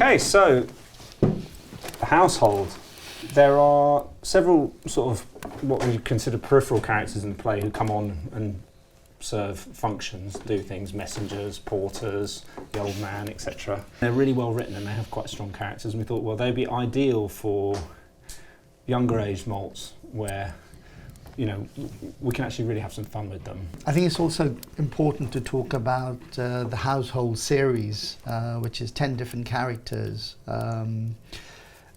Okay, so the household. There are several sort of what we consider peripheral characters in the play who come on and serve functions, do things, messengers, porters, the old man, etc. They're really well written and they have quite strong characters, and we thought, well, they'd be ideal for younger age malts where, you know, we can actually really have some fun with them. I think it's also important to talk about the household series, which is 10 different characters.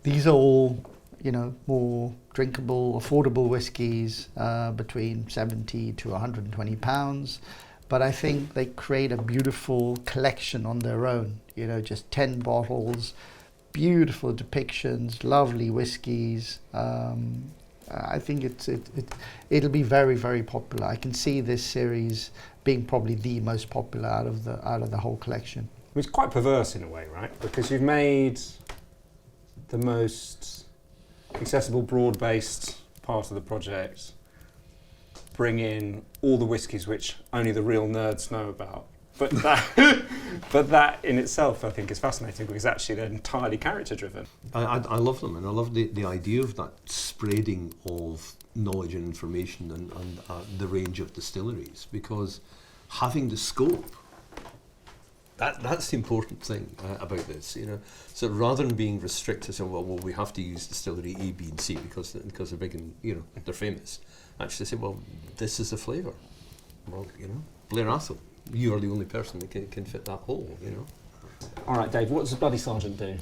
These are all, you know, more drinkable, affordable whiskies, between 70 to 120 pounds. But I think they create a beautiful collection on their own, you know, just 10 bottles, beautiful depictions, lovely whiskies. I think it'll be very, very popular. I can see this series being probably the most popular out of the whole collection. It's quite perverse in a way, right? Because you've made the most accessible, broad-based part of the project, bring in all the whiskies which only the real nerds know about. But that in itself, I think, is fascinating because actually they're entirely character-driven. I love them, and I love the idea of that spreading of knowledge and information and the range of distilleries, because having the scope, that's the important thing about this, you know. So rather than being restricted to, well, we have to use distillery A, B, and C because they're big and, you know, they're famous. Actually say, well, this is the flavour. Well, you know, Blair Athol, you are the only person that can fit that hole, you know. All right, Dave, what does the Bloody Sergeant do?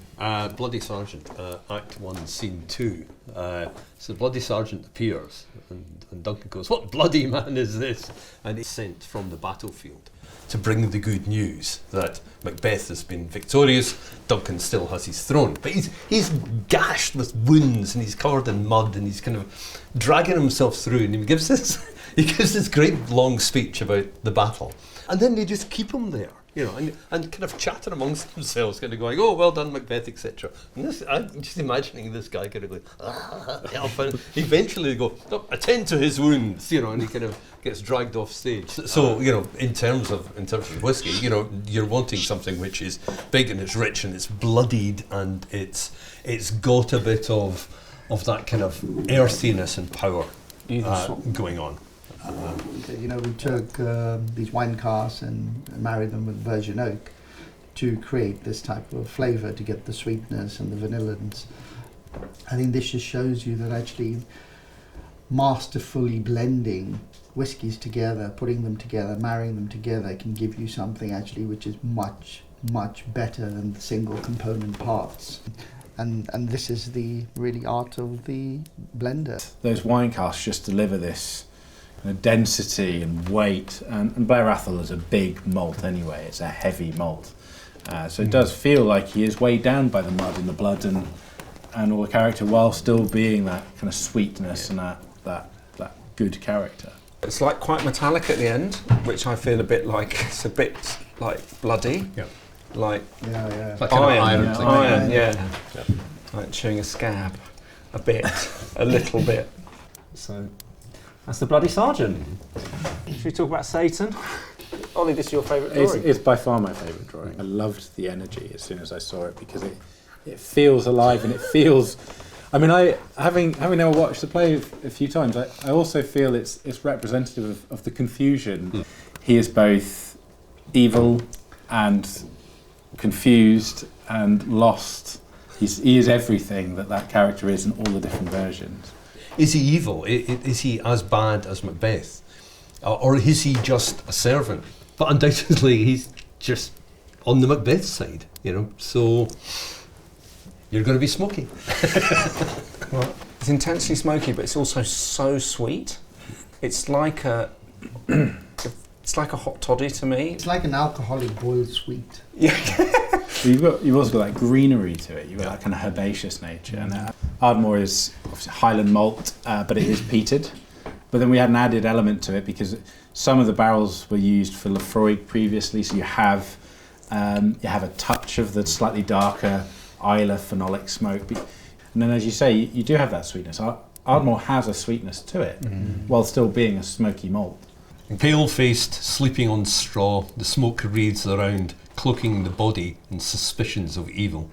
Bloody Sergeant, Act 1, Scene 2. So the Bloody Sergeant appears, and Duncan goes, "What bloody man is this?" And he's sent from the battlefield to bring the good news that Macbeth has been victorious. Duncan still has his throne, but he's gashed with wounds and he's covered in mud and he's kind of dragging himself through, and he gives this great long speech about the battle, and then they just keep him there, you know, and kind of chatting amongst themselves, kind of going, "Oh, well done, Macbeth," etc. And I'm just imagining this guy kind of going, help, and eventually they go, "No, attend to his wounds," you know, and he kind of gets dragged off stage. So, you know, in terms of whiskey, you know, you're wanting something which is big and it's rich and it's bloodied and it's got a bit of that kind of earthiness and power going on. You know, we took these wine casks and married them with virgin oak to create this type of flavour, to get the sweetness and the vanillins. I think this just shows you that actually masterfully blending whiskies together, putting them together, marrying them together can give you something actually which is much, much better than the single component parts. And this is the really art of the blender. Those wine casks just deliver this density and weight, and Blair Athol is a big malt anyway. It's a heavy malt, so it does feel like he is weighed down by the mud and the blood and all the character, while still being that kind of sweetness and that good character. It's like quite metallic at the end, which I feel a bit like bloody, like Like kind of iron, yeah. Like chewing a scab, a little bit. So. That's the Bloody Sergeant. Should we talk about Satan? Ollie, this is your favourite drawing? It's by far my favourite drawing. I loved the energy as soon as I saw it because it feels alive and it feels... I mean, having now watched the play a few times, I also feel it's representative of the confusion. He is both evil and confused and lost. He is everything that character is in all the different versions. Is he evil? Is he as bad as Macbeth? Or is he just a servant? But undoubtedly he's just on the Macbeth side, you know, so you're going to be smoky. Well, it's intensely smoky, but it's also so sweet. It's like a hot toddy to me. It's like an alcoholic boiled sweet. Yeah. You've also got that greenery to it. You've got that kind of herbaceous nature. And Ardmore is obviously Highland malt, but it is peated. But then we had an added element to it because some of the barrels were used for Lafroig previously, so you have a touch of the slightly darker Islay phenolic smoke. And then, as you say, you do have that sweetness. Ardmore has a sweetness to it, while still being a smoky malt. Pale-faced, sleeping on straw, the smoke wreaths around, cloaking the body in suspicions of evil.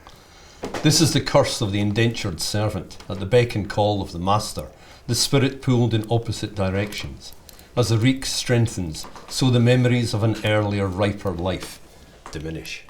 This is the curse of the indentured servant. At the beck and call of the master, the spirit pulled in opposite directions. As the reek strengthens, so the memories of an earlier, riper life diminish.